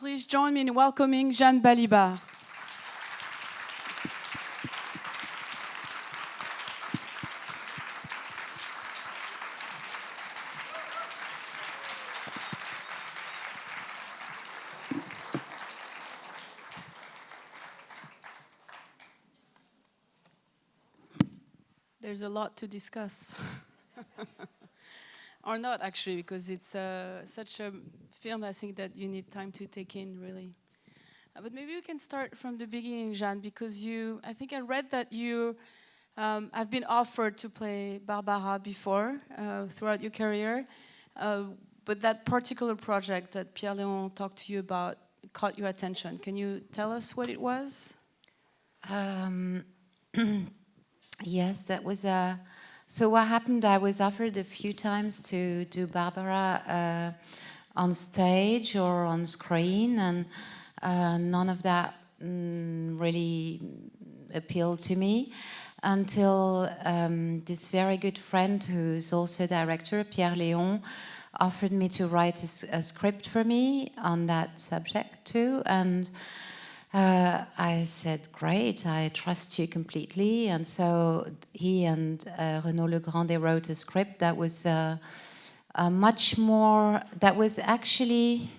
Please join me in welcoming Jeanne Balibar. There's a lot to discuss. Or not, actually, because it's such a film, I think, that you need time to take in, really. But maybe we can start from the beginning, Jeanne, because I think I read that you have been offered to play Barbara before, throughout your career, but that particular project that Pierre-Léon talked to you about caught your attention. Can you tell us what it was? Yes, that was so what happened, I was offered a few times to do Barbara on stage or on screen, and none of that really appealed to me until this very good friend who's also director, Pierre-Léon, offered me to write a script for me on that subject too, and I said, great, I trust you completely. And so he and Renaud Legrand, they wrote a script that was much more, that was actually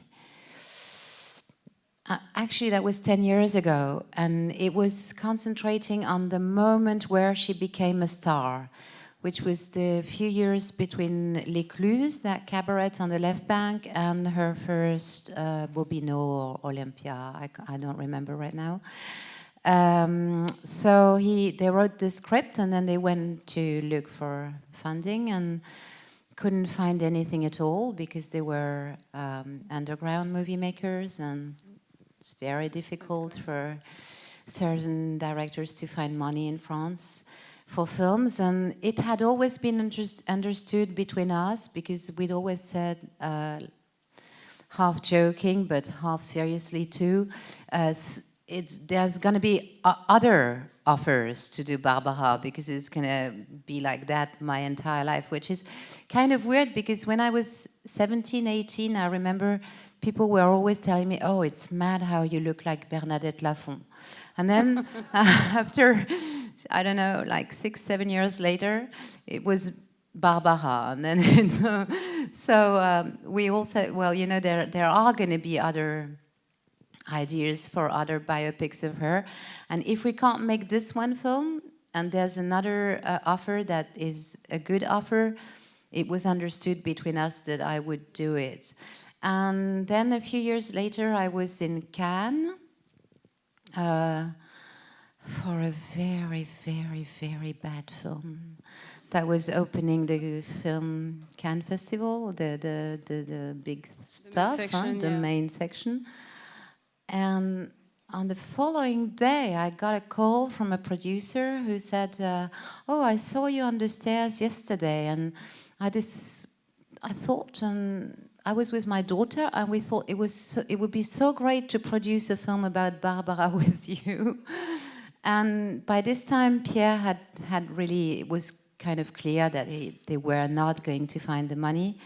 that was 10 years ago. And it was concentrating on the moment where she became a star, which was the few years between L'Écluse, that cabaret on the left bank, and her first Bobino or Olympia. I don't remember right now. So they wrote the script, and then they went to look for funding and couldn't find anything at all because they were underground movie makers, and it's very difficult for certain directors to find money in France for films. And it had always been understood between us, because we'd always said, half joking but half seriously too, there's going to be other offers to do Barbara, because it's going to be like that my entire life, which is kind of weird, because when I was 17, 18, I remember people were always telling me, oh, it's mad how you look like Bernadette Lafont. And then after, I don't know, like 6, 7 years later, it was Barbara. And then we all said, well, you know, there are going to be other ideas for other biopics of her. And if we can't make this one film, and there's another offer that is a good offer, it was understood between us that I would do it. And then a few years later, I was in Cannes for a very, very, very bad film that was opening the film Cannes Festival, the big stuff, the main section. And on the following day, I got a call from a producer who said, oh, I saw you on the stairs yesterday, and I thought, I was with my daughter, and we thought it would be so great to produce a film about Barbara with you. And by this time, Pierre had really, it was kind of clear that they were not going to find the money.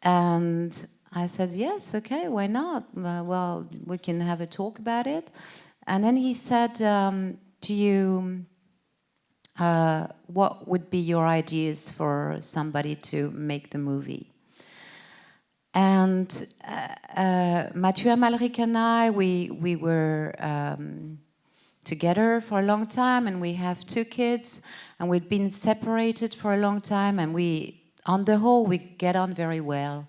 And I said, yes, okay, why not? Well, we can have a talk about it. And then he said to you, what would be your ideas for somebody to make the movie? And Mathieu Amalric and I, we were together for a long time, and we have 2 kids, and we'd been separated for a long time, and on the whole, we get on very well.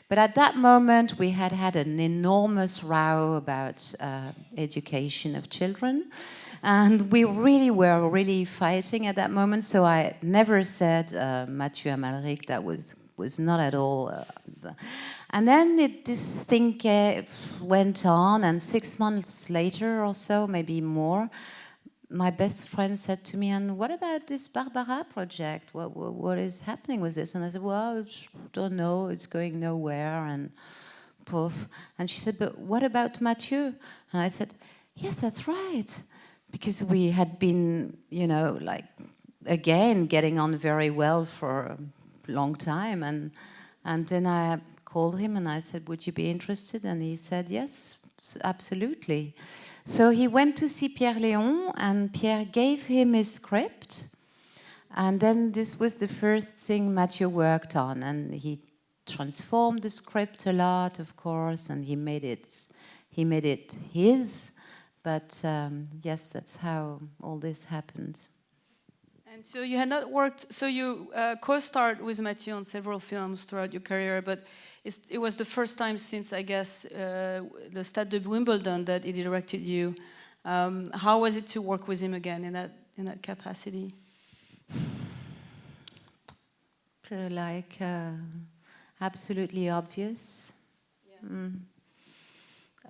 But at that moment, we had an enormous row about education of children, and we really were fighting at that moment. So I never said Mathieu Amalric. That was not at all. And then this thing went on, and 6 months later or so, maybe more, my best friend said to me, and what about this Barbara project? What is happening with this? And I said, well, I don't know, it's going nowhere, and poof. And she said, but what about Mathieu? And I said, yes, that's right. Because we had been, you know, like, again, getting on very well for a long time. And then I called him and I said, would you be interested? And he said, yes, absolutely. So he went to see Pierre Léon, and Pierre gave him his script. And then this was the first thing Mathieu worked on, and he transformed the script a lot, of course, and he made it his. But yes, that's how all this happened. And so you had not worked, so you co-starred with Mathieu on several films throughout your career, but it was the first time since, I guess, the Stade de Wimbledon that he directed you. How was it to work with him again in that capacity? Like absolutely obvious.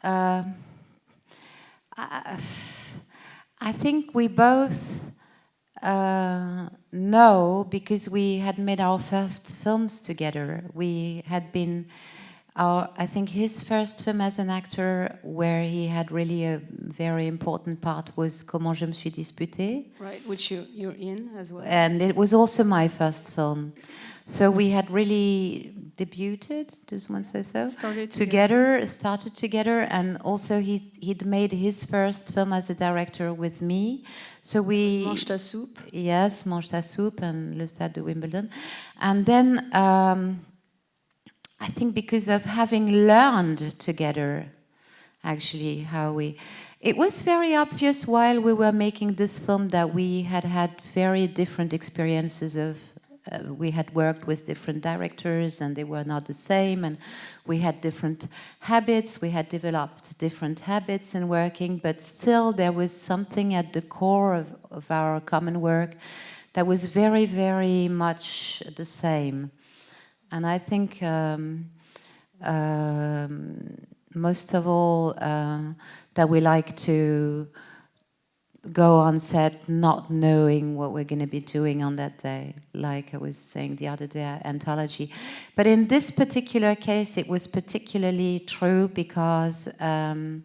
Yeah. I think we both know, because we had made our first films together. We had been I think his first film as an actor, where he had really a very important part, was Comment je me suis disputée. Right, which you're in as well. And it was also my first film. So we had really debuted, does one say so? Started together, and also he'd made his first film as a director with me. So we... Mange ta soupe. Yes, Mange ta soupe and Le Stade de Wimbledon. And then I think because of having learned together, actually, how we... It was very obvious while we were making this film that we had had very different experiences of... we had worked with different directors and they were not the same, and we had different habits, we had developed different habits in working, but still there was something at the core of our common work that was very, very much the same. And I think most of all that we like to go on set not knowing what we're going to be doing on that day, like I was saying the other day, anthology. But in this particular case, it was particularly true because I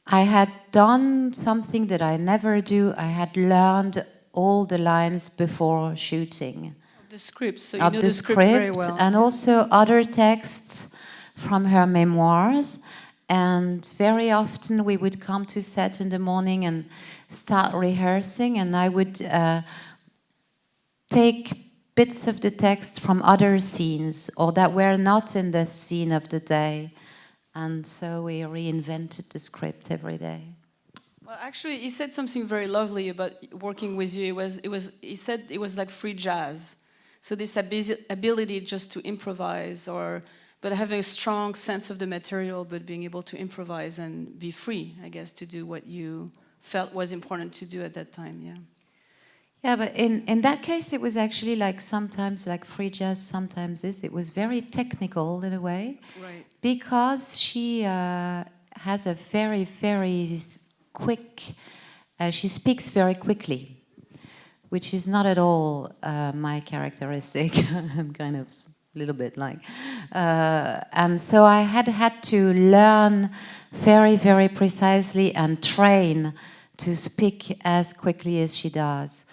had done something that I never do. I had learned all the lines before shooting. Of the script, so you know the script very well. And also other texts from her memoirs. And very often we would come to set in the morning and start rehearsing, and I would take bits of the text from other scenes or that were not in the scene of the day. And so we reinvented the script every day. Well, actually, he said something very lovely about working with you. He said it was like free jazz. So this ability just to improvise, but having a strong sense of the material, but being able to improvise and be free, I guess, to do what you felt was important to do at that time, yeah. Yeah, but in that case, it was actually like sometimes like free jazz, sometimes this. It was very technical in a way. Right. Because she has a very, very quick, she speaks very quickly, which is not at all my characteristic. I'm kind of a little bit like... and so I had to learn very, very precisely and train to speak as quickly as she does.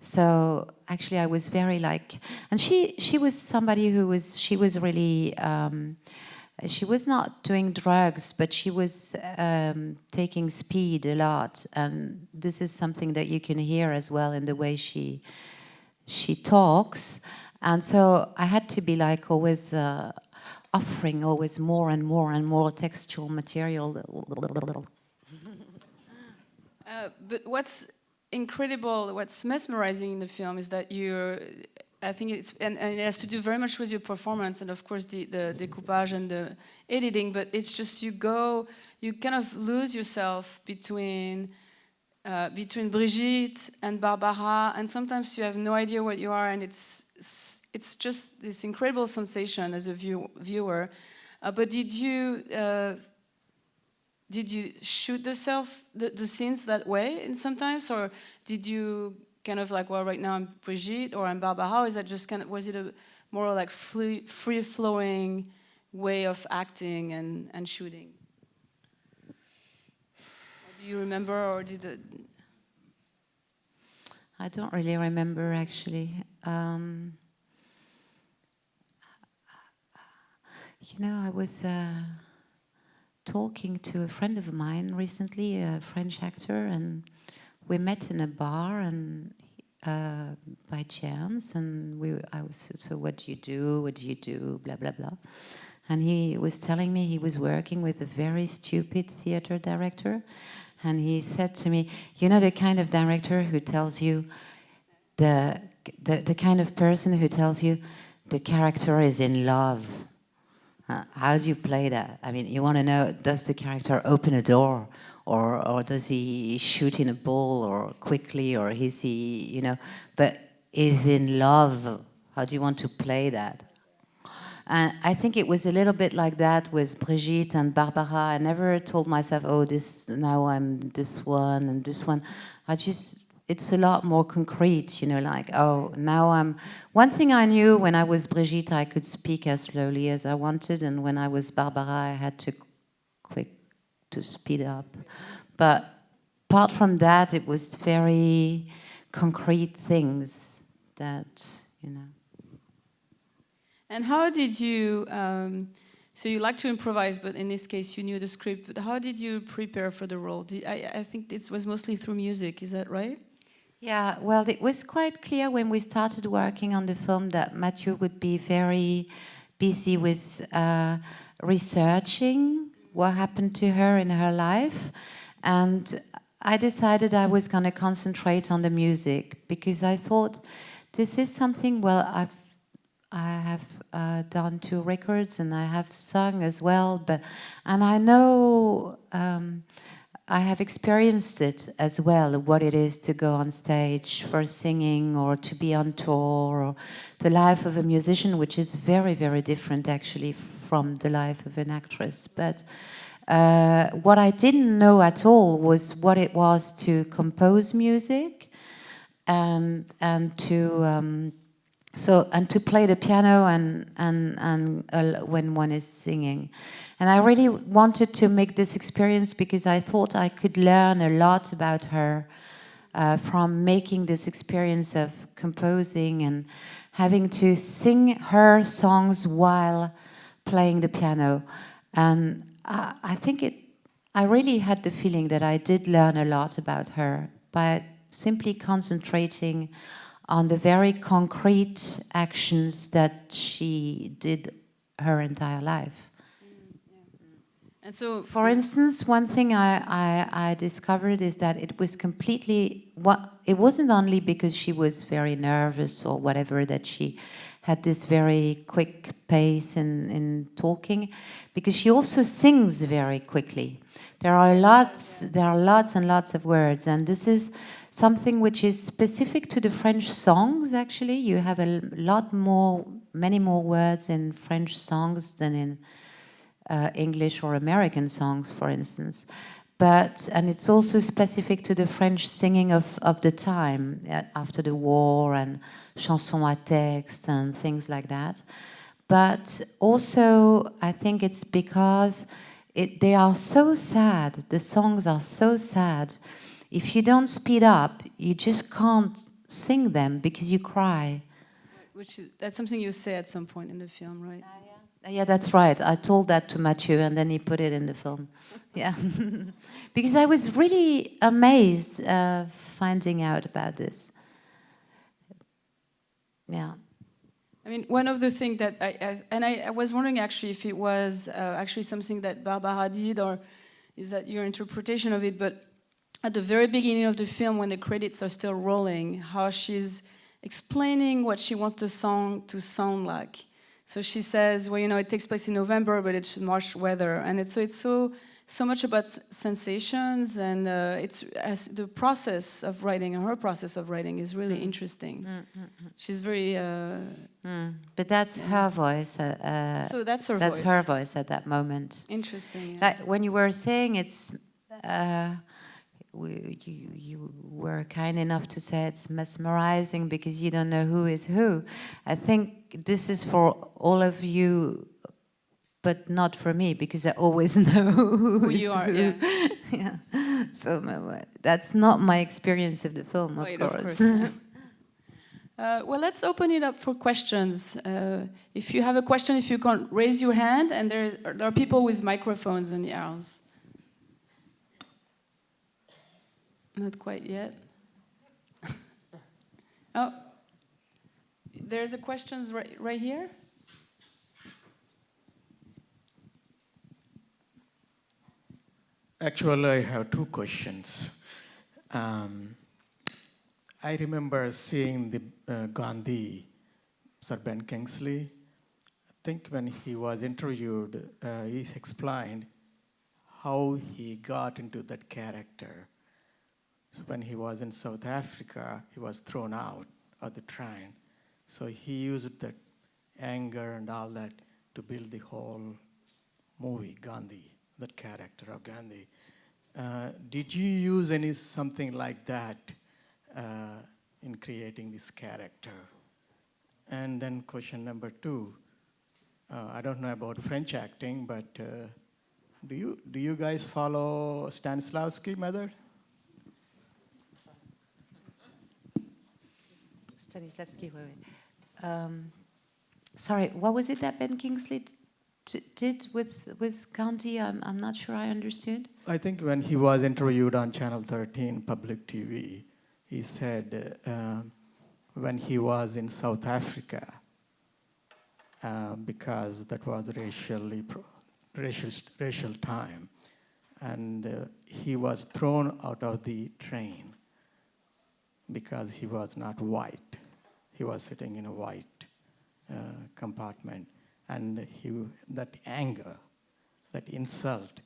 So actually I was very like... And she was somebody who was... She was really... she was not doing drugs, but she was taking speed a lot. And this is something that you can hear as well in the way she talks. And so I had to be like always offering always more and more and more textual material. But what's incredible, what's mesmerizing in the film is that I think and it has to do very much with your performance and of course the découpage and the editing, but it's just you kind of lose yourself between Brigitte and Barbara, and sometimes you have no idea what you are, and it's just this incredible sensation as a viewer. But did you shoot the scenes that way in sometimes, or did you kind of like, well, right now I'm Brigitte or I'm Barbara? How is that just kind of, was it a more like free-flowing way of acting and shooting? Do you remember, or did it? I don't really remember, actually. You know, I was talking to a friend of mine recently, a French actor, and we met in a bar and by chance, and I was, so what do you do? What do you do? Blah blah blah. And he was telling me he was working with a very stupid theater director, and he said to me, "You know, the kind of director who tells you the kind of person who tells you the character is in love. How do you play that? I mean, you want to know, does the character open a door, or does he shoot in a ball, or quickly, or is he, you know, but is in love? How do you want to play that?" And I think it was a little bit like that with Brigitte and Barbara. I never told myself, oh, now I'm this one and this one. It's a lot more concrete, you know, like, oh, now I'm... One thing I knew when I was Brigitte, I could speak as slowly as I wanted, and when I was Barbara, I had to speed up. But apart from that, it was very concrete things that, you know. And how did you, so you like to improvise, but in this case you knew the script, but how did you prepare for the role? I think it was mostly through music, is that right? Yeah, well, it was quite clear when we started working on the film that Mathieu would be very busy with researching what happened to her in her life. And I decided I was going to concentrate on the music, because I thought this is something, well, I have done 2 records and I have sung as well, and I know I have experienced it as well, what it is to go on stage for singing or to be on tour, or the life of a musician, which is very, very different actually from the life of an actress. But what I didn't know at all was what it was to compose music and to to play the piano and when one is singing. And I really wanted to make this experience because I thought I could learn a lot about her from making this experience of composing and having to sing her songs while playing the piano. And I think I really had the feeling that I did learn a lot about her by simply concentrating on the very concrete actions that she did her entire life. And so, for instance, one thing I discovered is that it was completely... It wasn't only because she was very nervous or whatever that she had this very quick pace in talking, because she also sings very quickly. There are lots and lots of words, and this is something which is specific to the French songs, actually. You have many more words in French songs than in English or American songs, for instance. And it's also specific to the French singing of the time, after the war, and chansons à texte and things like that. But also, I think it's because they are so sad, the songs are so sad. If you don't speed up, you just can't sing them because you cry. That's something you say at some point in the film, right? Yeah, that's right. I told that to Mathieu, and then he put it in the film. Yeah, because I was really amazed finding out about this. Yeah. I mean, one of the things that I was wondering actually if it was actually something that Barbara did, or is that your interpretation of it, but at the very beginning of the film, when the credits are still rolling, how she's explaining what she wants the song to sound like. So she says, well, you know, it takes place in November, but it's March weather. And it's so much about sensations, and the process of writing, her process of writing is really interesting. She's very... But that's her voice. So that's her voice. That's her voice at that moment. Interesting. Yeah. Like when you were saying it's... you were kind enough to say it's mesmerizing because you don't know who is who. I think this is for all of you, but not for me, because I always know who you are. Who. Yeah. Yeah. So that's not my experience of the film, of course. Well, let's open it up for questions. If you have a question, if you can raise your hand, and there are people with microphones in the aisles. Not quite yet. Oh, there's a question right here. Actually, I have two questions. I remember seeing the Gandhi, Sir Ben Kingsley. I think when he was interviewed, he explained how he got into that character. So when he was in South Africa, he was thrown out of the train. So he used that anger and all that to build the whole movie, Gandhi, that character of Gandhi. Did you use something like that in creating this character? And then question number two, I don't know about French acting, but do you guys follow Stanislavski method? Stanislavski, sorry, what was it that Ben Kingsley did with Gandhi? I'm not sure I understood. I think when he was interviewed on Channel 13, public TV, he said when he was in South Africa, because that was racial time, and he was thrown out of the train because he was not white. He was sitting in a white compartment, and that anger, that insult,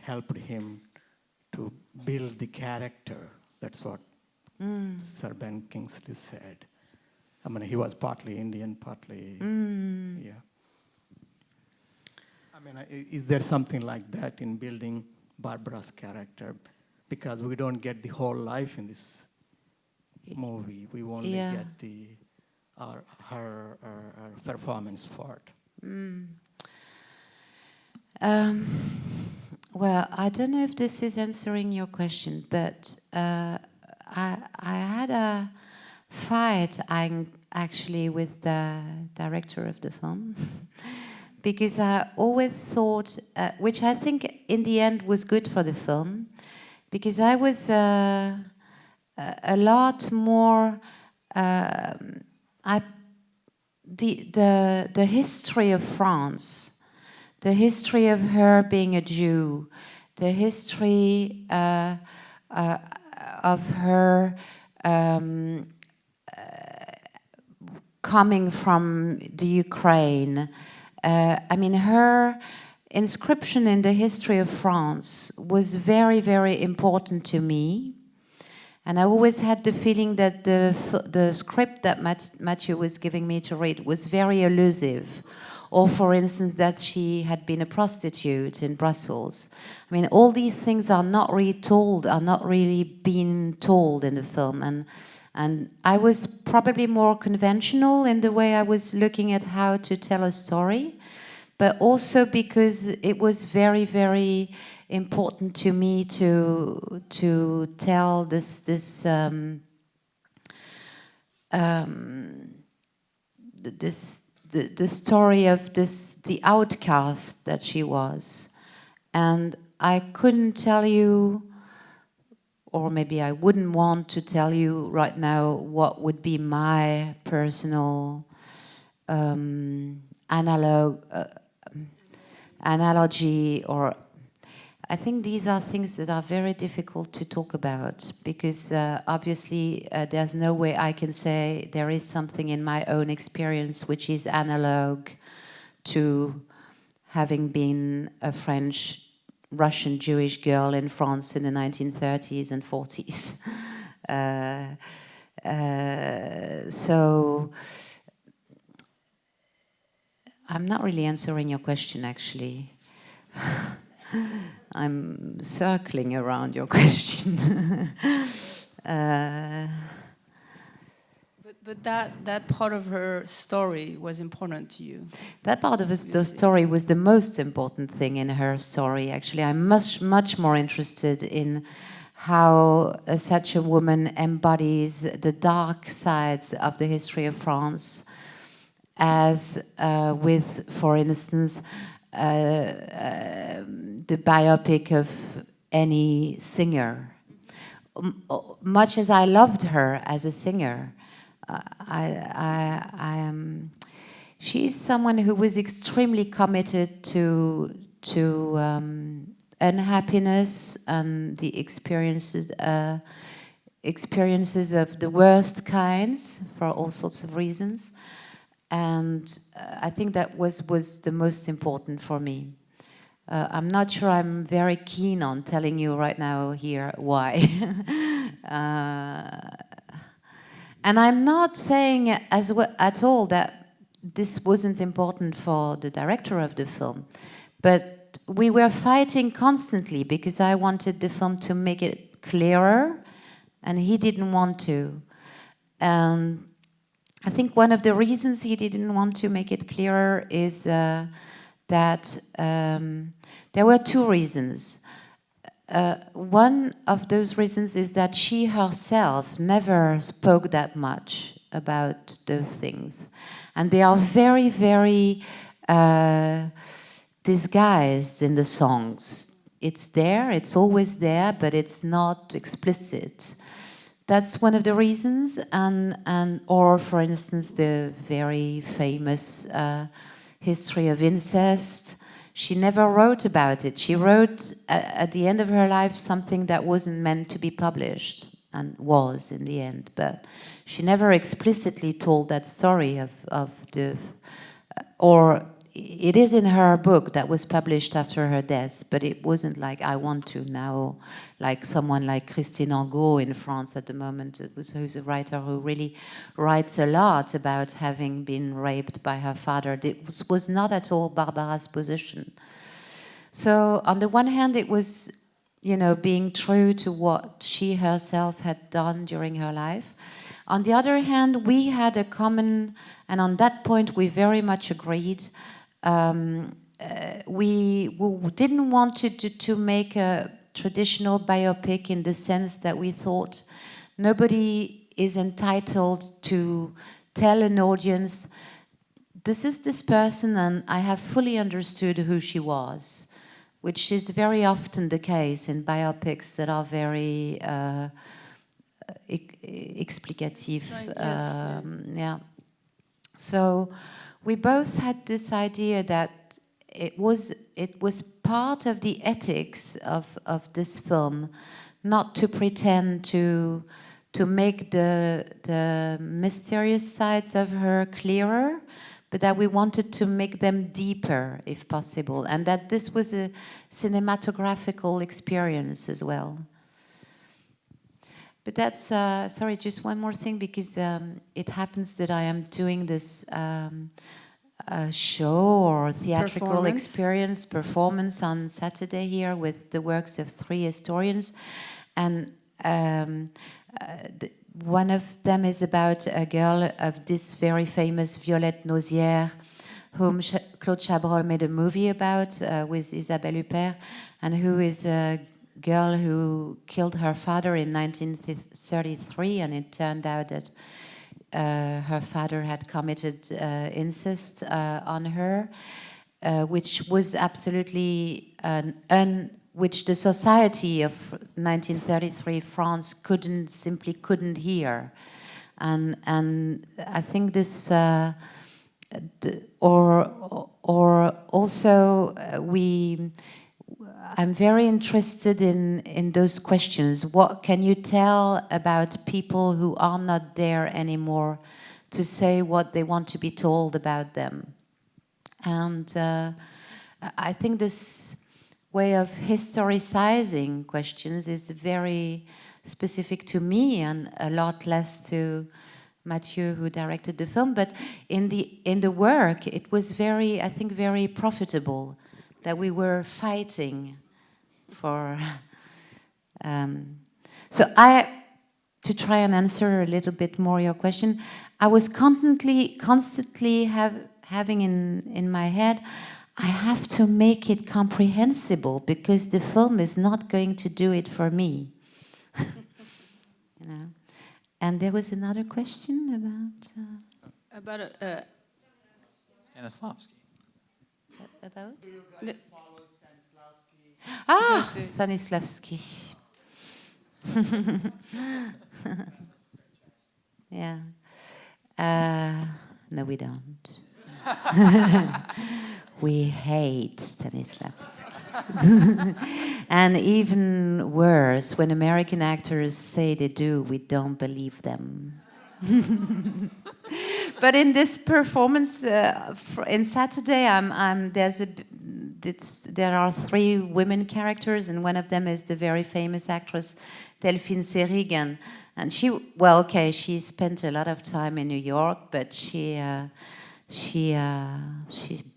helped him to build the character. That's what Sir Ben Kingsley said. I mean, he was partly Indian, partly, yeah. I mean, is there something like that in building Barbara's character? Because we don't get the whole life in this movie. We only get her performance part. Well, I don't know if this is answering your question, but I had a fight actually with the director of the film because I always thought, which I think in the end was good for the film, because I was a lot more the history of France, the history of her being a Jew, the history of her coming from the Ukraine. I mean, her inscription in the history of France was very, very important to me. And I always had the feeling that the script that Mathieu was giving me to read was very elusive. Or, for instance, that she had been a prostitute in Brussels. I mean, all these things are not really told, are not really being told in the film. And I was probably more conventional in the way I was looking at how to tell a story, but also because it was very, very important to me to tell the story of the outcast that she was. And I couldn't tell you, or maybe I wouldn't want to tell you right now what would be my personal analogy, or I think these are things that are very difficult to talk about because obviously there's no way I can say there is something in my own experience which is analog to having been a Russian Jewish girl in France in the 1930s and 40s. So I'm not really answering your question, actually. I'm circling around your question. But that part of her story was important to you. That part of the story was the most important thing in her story. Actually, I'm much more interested in how such a woman embodies the dark sides of the history of France, as with, for instance, the biopic of any singer. Much as I loved her as a singer, she's someone who was extremely committed to unhappiness and the experiences of the worst kinds for all sorts of reasons, and I think that was the most important for me. I'm not sure I'm very keen on telling you right now here why. And I'm not saying at all that this wasn't important for the director of the film, but we were fighting constantly because I wanted the film to make it clearer and he didn't want to. And I think one of the reasons he didn't want to make it clearer is that there were two reasons. One of those reasons is that she herself never spoke that much about those things. And they are very, very disguised in the songs. It's there, it's always there, but it's not explicit. That's one of the reasons, or for instance, the very famous history of incest. She never wrote about it. She wrote at the end of her life something that wasn't meant to be published, and was in the end, but she never explicitly told that story of the, or it is in her book that was published after her death, but it wasn't like, I want to now, like someone like Christine Angot in France at the moment, who's a writer who really writes a lot about having been raped by her father. It was not at all Barbara's position. So on the one hand, it was, you know, being true to what she herself had done during her life. On the other hand, we had a common, and on that point we very much agreed, we didn't want to make a traditional biopic in the sense that we thought nobody is entitled to tell an audience, this is this person and I have fully understood who she was, which is very often the case in biopics that are very explicative. Yes. Yeah. So we both had this idea that it was part of the ethics of this film not to pretend to make the mysterious sides of her clearer, but that we wanted to make them deeper if possible, and that this was a cinematographical experience as well. But that's, sorry, just one more thing, because it happens that I am doing this show or theatrical performance on Saturday here with the works of 3 historians. And one of them is about a girl of this very famous Violette Nozière, whom Claude Chabrol made a movie about with Isabelle Huppert, and who is a girl who killed her father in 1933, and it turned out that her father had committed incest on her, which was absolutely which the society of 1933 France simply couldn't hear, and I think this or also I'm very interested in those questions. What can you tell about people who are not there anymore to say what they want to be told about them? And I think this way of historicizing questions is very specific to me and a lot less to Mathieu, who directed the film. But in the work, it was very, I think, very profitable that we were fighting for. So to try and answer a little bit more your question, I was constantly having in my head, I have to make it comprehensible because the film is not going to do it for me. You know. And there was another question About Stanislavski. about. the- Ah, Yes, yes. Stanislavski. Yeah. No, we don't. We hate Stanislavski. And even worse, when American actors say they do, we don't believe them. But in this performance in Saturday, there are 3 women characters, and one of them is the very famous actress Delphine Seyrig, and she spent a lot of time in New York, but she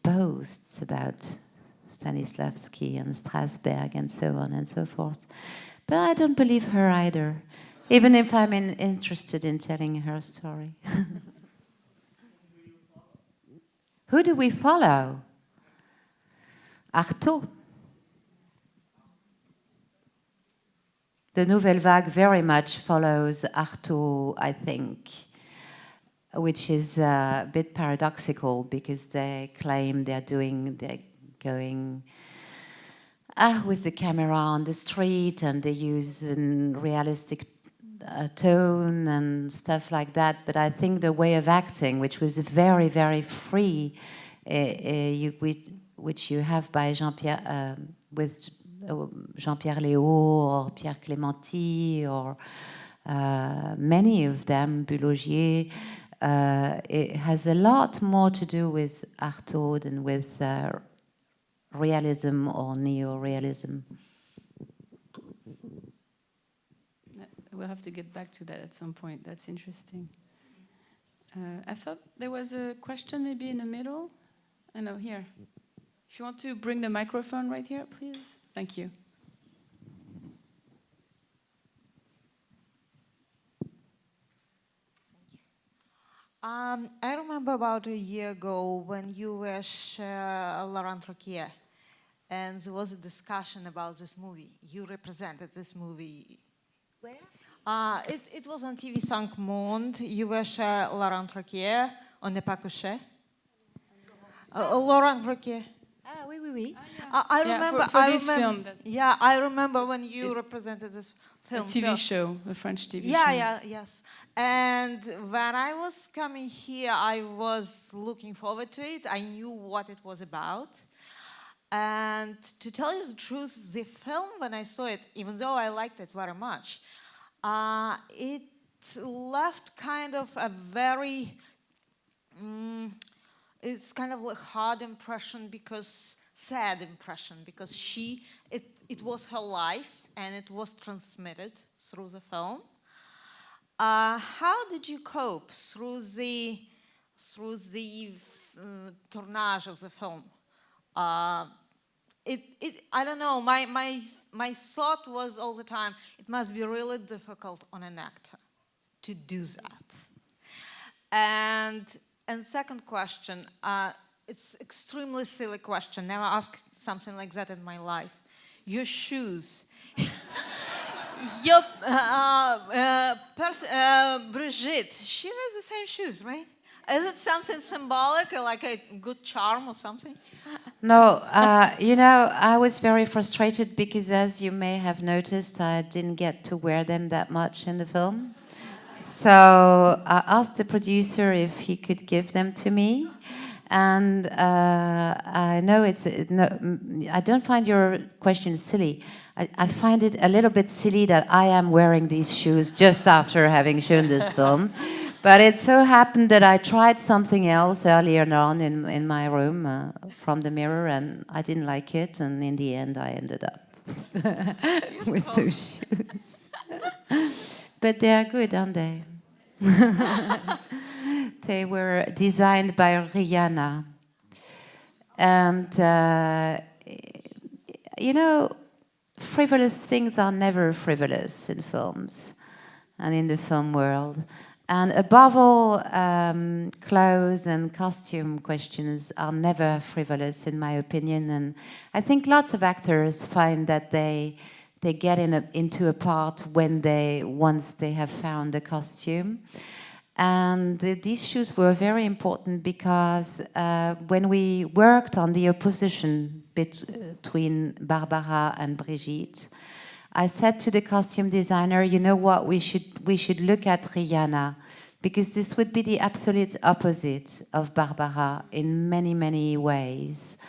boasts about Stanislavski and Strasberg and so on and so forth. But I don't believe her either, even if I'm interested in telling her story. Who do we follow? Artaud. The Nouvelle Vague very much follows Artaud, I think, which is a bit paradoxical because they claim they're going with the camera on the street and they use a realistic tone and stuff like that. But I think the way of acting, which was very, very free, which you have by Jean-Pierre with Jean-Pierre Léaud or Pierre Clémenti or many of them, Bulogier, it has a lot more to do with Artaud than with realism or neo-realism. We'll have to get back to that at some point. That's interesting. I thought there was a question maybe in the middle. I know, here. If you want to bring the microphone right here, please. Thank you. I remember about a year ago when you were Laurent Roquier, and there was a discussion about this movie. You represented this movie. Where? It was on TV 5 Monde. You were Laurent Roquier. On n'est pas couché. Laurent Roquier. Ah, oui, oui, oui. I remember. For this film. Yeah, I remember when you represented this film. A TV show, a French TV show. Yeah, yes. And when I was coming here, I was looking forward to it. I knew what it was about. And to tell you the truth, the film, when I saw it, even though I liked it very much, it left kind of a very, it's kind of a hard impression sad impression, because it was her life and it was transmitted through the film. How did you cope through the tournage of the film? I don't know. My thought was all the time, it must be really difficult on an actor to do that. And second question, it's extremely silly question. Never asked something like that in my life. Your shoes. Your Brigitte, she wears the same shoes, right? Is it something symbolic, or like a good charm or something? No, I was very frustrated because, as you may have noticed, I didn't get to wear them that much in the film. So I asked the producer if he could give them to me. And I know I don't find your question silly. I find it a little bit silly that I am wearing these shoes just after having shown this film. But it so happened that I tried something else earlier on in my room from the mirror, and I didn't like it. And in the end, I ended up with those shoes. But they are good, aren't they? They were designed by Rihanna. And, frivolous things are never frivolous in films and in the film world. And above all, clothes and costume questions are never frivolous, in my opinion. And I think lots of actors find that they they get into a part once they have found the costume. And these shoes were very important because when we worked on the opposition between Barbara and Brigitte, I said to the costume designer, you know what, we should look at Rihanna, because this would be the absolute opposite of Barbara in many, many ways.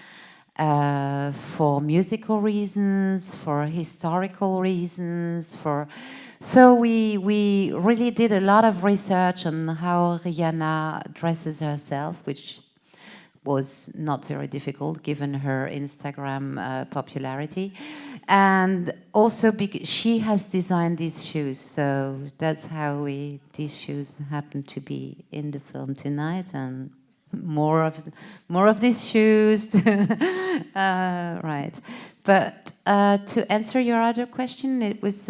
For musical reasons, for historical reasons, so we really did a lot of research on how Rihanna dresses herself, which was not very difficult given her Instagram popularity. And also because she has designed these shoes, so that's how these shoes happen to be in the film tonight, and more of these shoes. Right. But to answer your other question, it was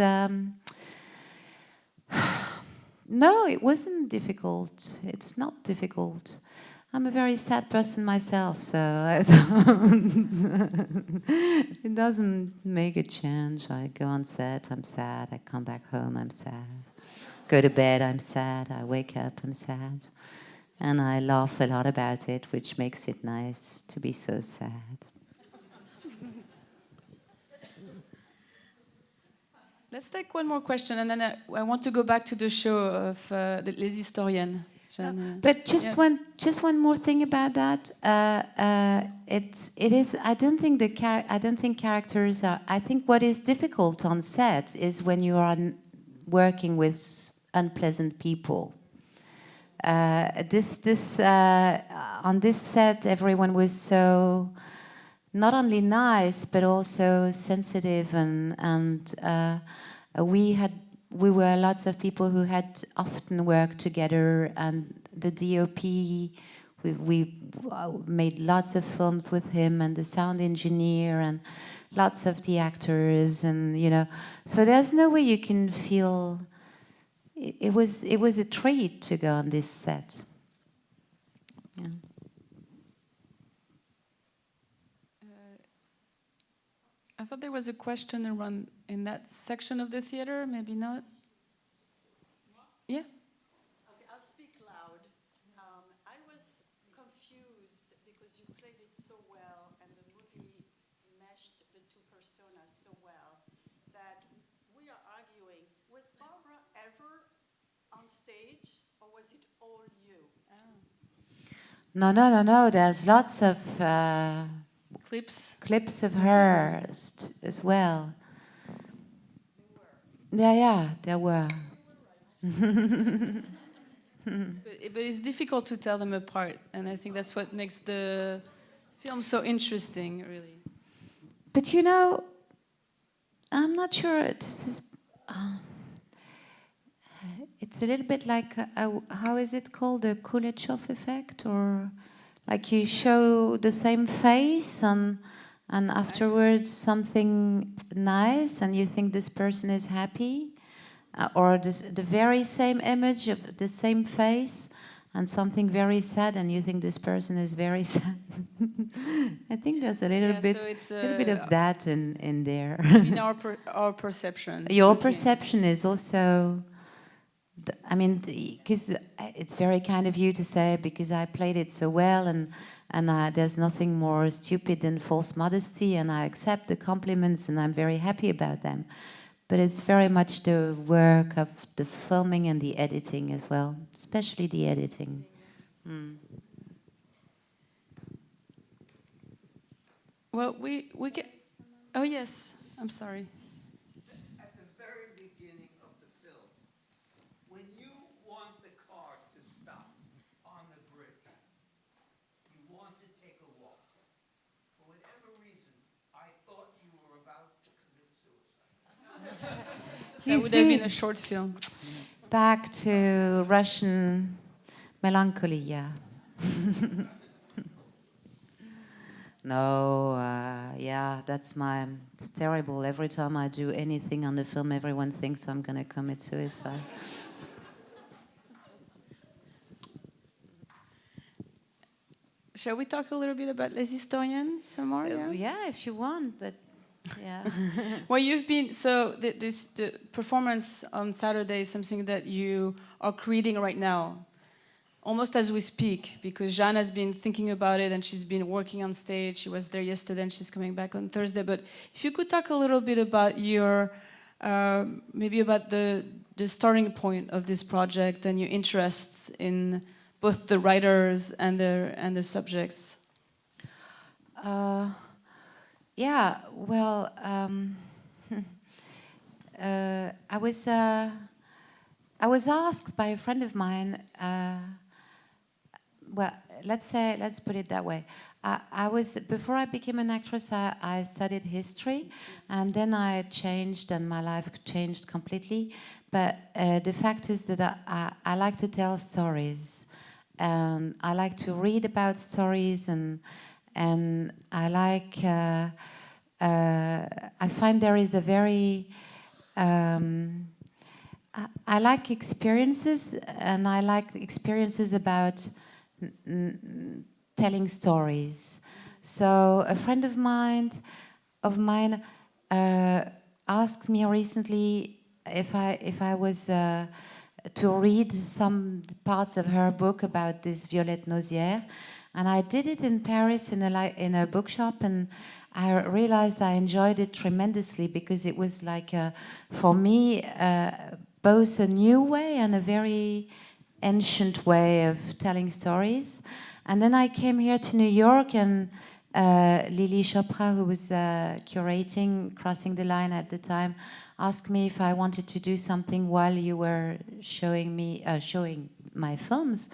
no, it wasn't difficult. It's not difficult. I'm a very sad person myself, so it doesn't make a change. I go on set, I'm sad. I come back home, I'm sad. Go to bed, I'm sad. I wake up, I'm sad. And I laugh a lot about it, which makes it nice to be so sad. Let's take one more question, and then I want to go back to the show of Les Historiennes. Jeanne, but just one more thing about that. It is. I don't think characters are. I think what is difficult on set is when you are working with unpleasant people. On this set, everyone was so not only nice but also sensitive, and we were lots of people who had often worked together, and the DOP, we made lots of films with him, and the sound engineer, and lots of the actors, and so there's no way you can feel. It was a treat to go on this set. Yeah. I thought there was a question around in that section of the theater. Maybe not. Yeah. Okay, I'll speak loud. I was confused because you played it so well, and the movie meshed the two personas so well that we are arguing: was Barbara ever on stage, or was it all you? No. There's lots of Clips of her as well. Yeah, there were. But it's difficult to tell them apart, and I think that's what makes the film so interesting, really. But I'm not sure. This is. It's a little bit like how is it called, the Kuleshov effect, or like you show the same face and afterwards something nice, and you think this person is happy, or the very same image of the same face and something very sad, and you think this person is very sad. I think there's a little bit of that in there. In our perception. Your perception is also. I mean, because it's very kind of you to say, because I played it so well, and there's nothing more stupid than false modesty, and I accept the compliments, and I'm very happy about them. But it's very much the work of the filming and the editing as well, especially the editing. Well, we can. Oh yes, I'm sorry. At the very beginning of the film, when you want the car to stop on the bridge, you want to take a walk. For whatever reason, I thought you were about to commit suicide. That would have been a short film. Back to Russian melancholy, yeah. No, yeah, it's terrible. Every time I do anything on the film, everyone thinks I'm going to commit suicide. Shall we talk a little bit about Les Historiennes some more? Yeah, if you want, but Yeah. Well, you've been so the performance on Saturday is something that you are creating right now, almost as we speak, because Jeanne has been thinking about it and she's been working on stage. She was there yesterday and she's coming back on Thursday. But if you could talk a little bit about your, maybe about the starting point of this project and your interests in both the writers and the subjects. Yeah, well, I was asked by a friend of mine. Well, let's put it that way. Before I became an actress, I studied history, and then I changed, and my life changed completely. But the fact is that I like to tell stories, and I like to read about stories, and I like. I find there is a very I like experiences, and I like experiences about telling stories. So a friend of mine asked me recently if I was to read some parts of her book about this Violette Nozière, and I did it in Paris in a bookshop, and I realized I enjoyed it tremendously because it was like for me both a new way and a very ancient way of telling stories. And then I came here to New York, and Lily Chopra, who was curating Crossing the Line at the time, asked me if I wanted to do something while you were showing my films.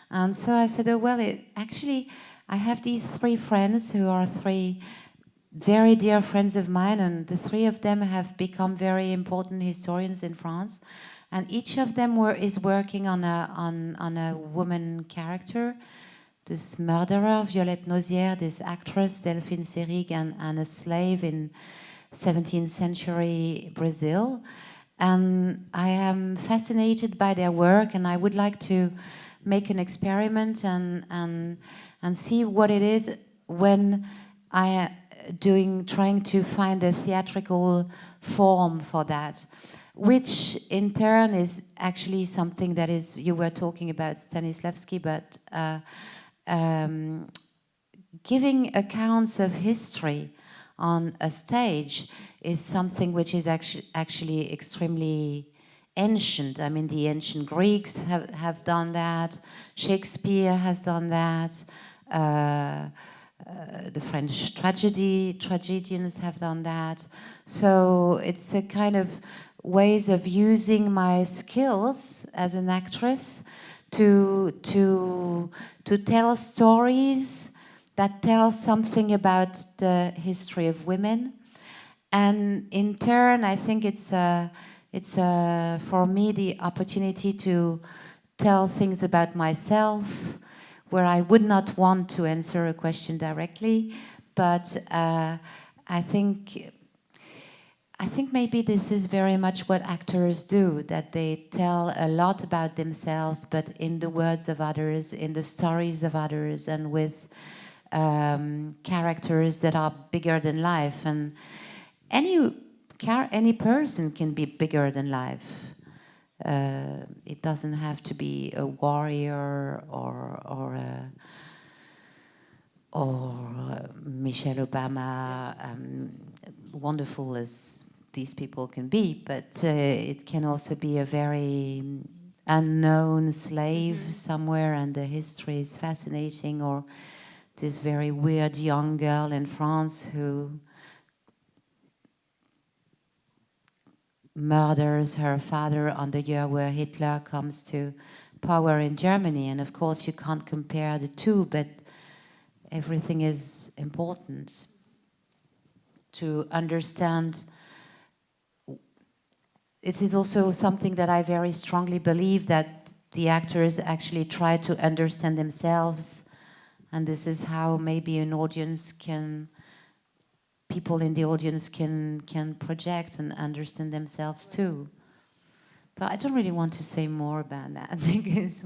And so I said, oh, well, actually, I have these three friends who are three very dear friends of mine, and the three of them have become very important historians in France. And each of them is working on a woman character, this murderer, Violette Nozière, this actress, Delphine Seyrig, and a slave in 17th century Brazil. And I am fascinated by their work, and I would like to make an experiment and see what it is when I trying to find a theatrical form for that, which in turn is actually something that is, you were talking about Stanislavski, but giving accounts of history on a stage is something which is actually extremely ancient. I mean, the ancient Greeks have done that, Shakespeare has done that, the French tragedians have done that. So it's a kind of ways of using my skills as an actress to tell stories that tell something about the history of women. And in turn, I think it's for me the opportunity to tell things about myself, where I would not want to answer a question directly, but I think maybe this is very much what actors do, that they tell a lot about themselves, but in the words of others, in the stories of others, and with characters that are bigger than life. And any person can be bigger than life. It doesn't have to be a warrior or Michelle Obama, wonderful as these people can be, but it can also be a very unknown slave somewhere, and the history is fascinating, or this very weird young girl in France who murders her father on the year where Hitler comes to power in Germany. And of course you can't compare the two, but everything is important to understand. It is also something that I very strongly believe, that the actors actually try to understand themselves, and this is how maybe people in the audience can project and understand themselves too. But I don't really want to say more about that because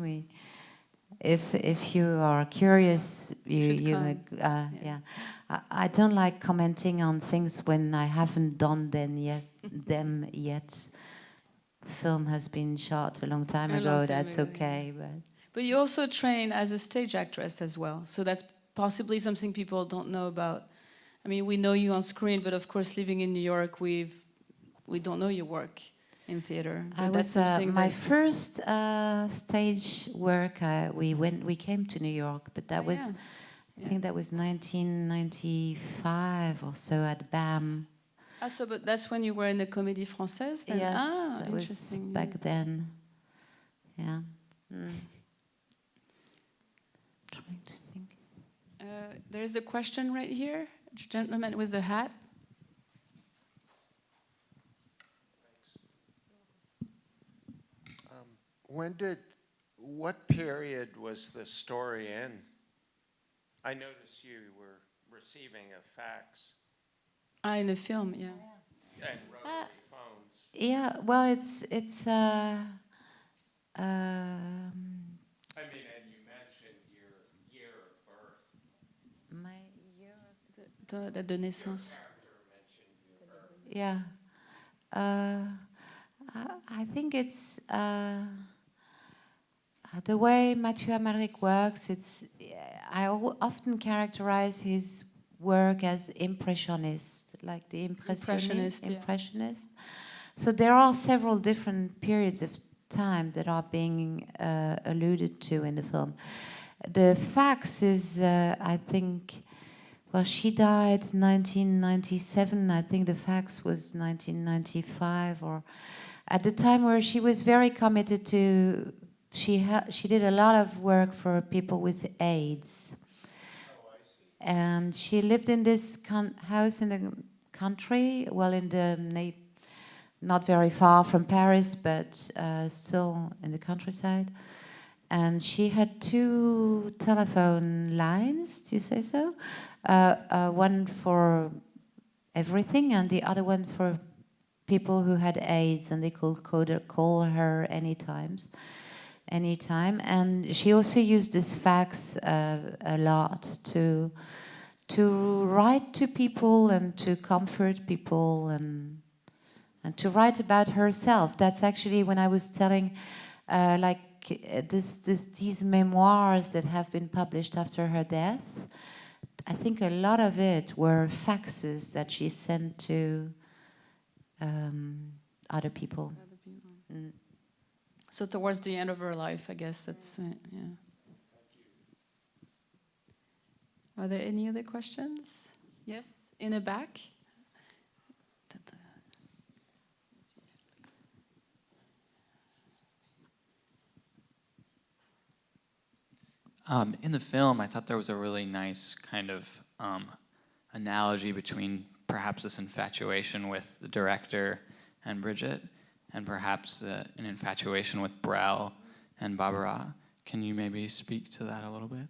if you are curious, should you come. yeah. I don't like commenting on things when I haven't done them yet. Them yet. Film has been shot a long time A ago. long time That's ago, okay, But you also train as a stage actress as well. So that's possibly something people don't know about. I mean, we know you on screen, but of course, living in New York, we don't know your work in theater. I That's was something my that, first stage work. We came to New York, but that Oh, was yeah. I think that was 1995 or so at BAM. So but that's when you were in the Comédie Française then? Yes, that was Interesting. back then. Yeah. Trying to think. There's the question right here. Gentleman with the hat. What period was the story in? I noticed you were receiving a fax In the film, yeah. and rotary phones. Yeah, well, it's I mean, and you mentioned your year of birth. my year. De naissance. Character mentioned your birth. Yeah. I think it's the way Mathieu Amalric works. I often characterize his work as impressionist, like the Impressionist, yeah. impressionist. So there are several different periods of time that are being alluded to in the film. The fax is, I think, well, she died 1997. I think the fax was 1995, or at the time where she was very committed to. She did a lot of work for people with AIDS. Oh, I see. And she lived in this house in the country, well, not very far from Paris, but still in the countryside. And she had 2 telephone lines, do you say so? One for everything and the other one for people who had AIDS, and they could call her anytime. And she also used this fax a lot to write to people and to comfort people and to write about herself. That's actually when I was telling, these memoirs that have been published after her death. I think a lot of it were faxes that she sent to other people. Mm. So towards the end of her life, I guess that's, yeah. Are there any other questions? Yes, in the back. In the film, I thought there was a really nice kind of analogy between perhaps this infatuation with the director and Bridget, and perhaps an infatuation with Brel and Barbara. Can you maybe speak to that a little bit?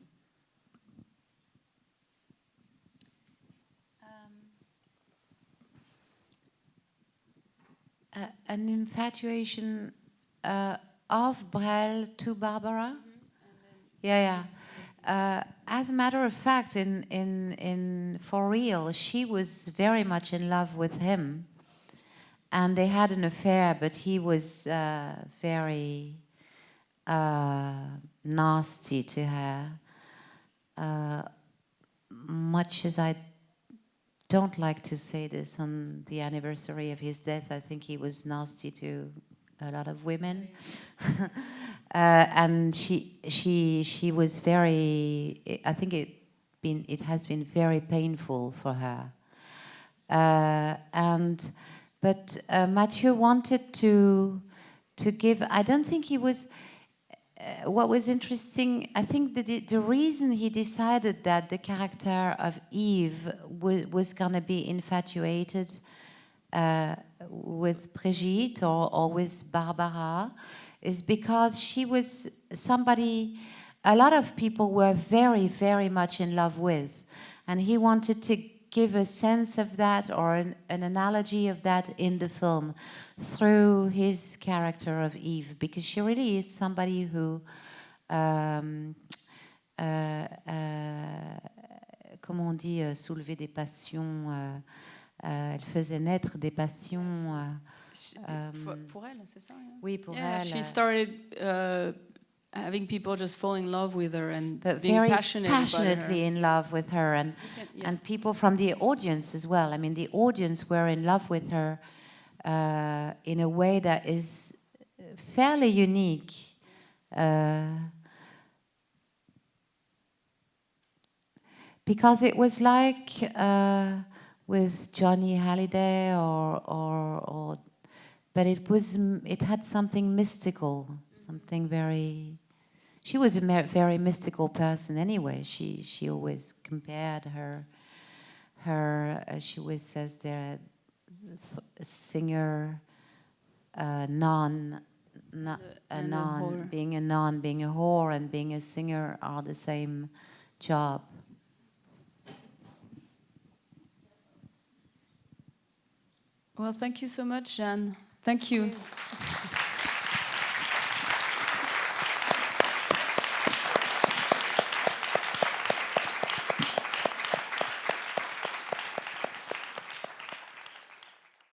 An infatuation of Brel to Barbara? Yeah. As a matter of fact, in For Real, she was very much in love with him. And they had an affair, but he was very nasty to her. Much as I don't like to say this on the anniversary of his death, I think he was nasty to a lot of women. And she was very, I think it has been very painful for her. But Mathieu wanted to give, I don't think he was, what was interesting, I think the reason he decided that the character of Eve was going to be infatuated with Brigitte or with Barbara is because she was somebody a lot of people were very, very much in love with. And he wanted to give a sense of that or an analogy of that in the film through his character of Eve, because she really is somebody who comment on dit, soulever des passions. Elle faisait naître des passions. Pour elle, c'est ça? Oui, pour Yeah, elle. she started having people just fall in love with her and But being very passionate about passionately her. in love with her, and Yeah. and people from the audience as well. I mean, the audience were in love with her in a way that is fairly unique. Because it was like with Johnny Hallyday or but it had something mystical, something very. She was a very mystical person anyway. She always compared her. She always says they're a singer, being a nun, being a whore, and being a singer are the same job. Well, thank you so much, Jeanne. Thank you.